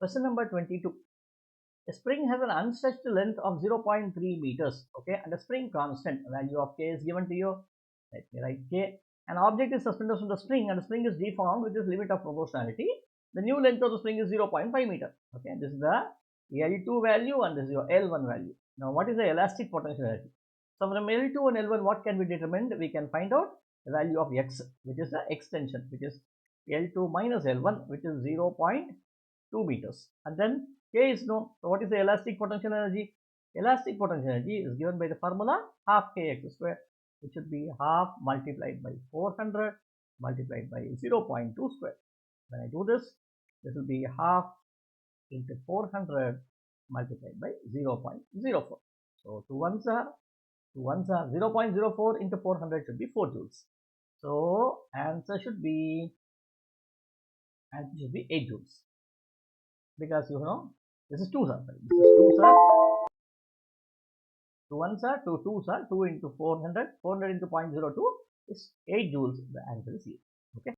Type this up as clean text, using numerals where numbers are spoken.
Question number 22. A spring has an unstretched length of 0.3 meters, okay, and a spring constant value of k is given to you. Let me write k. An object is suspended from the spring and the spring is deformed with this limit of proportionality. The new length of the spring is 0.5 meter. Okay, this is the L2 value and this is your L1 value. Now, what is the elastic potentiality? So, from L2 and L1, what can be determined? We can find out the value of x, which is the extension, which is L2 minus L1, which is 0.2 meters. And then K is known. So, what is the elastic potential energy? Elastic potential energy is given by the formula half kx square, which should be half multiplied by 400 multiplied by 0.2 square. When I do this, this will be half into 400 multiplied by 0.04. So, 2 ones are 0.04 into 400 should be 4 joules. So, answer should be 8 joules, because you know this is 2 sir. This is 2 sir. 2 ones are 2 2s are 2 into 400 into 0.02 is 8 joules. The answer is here.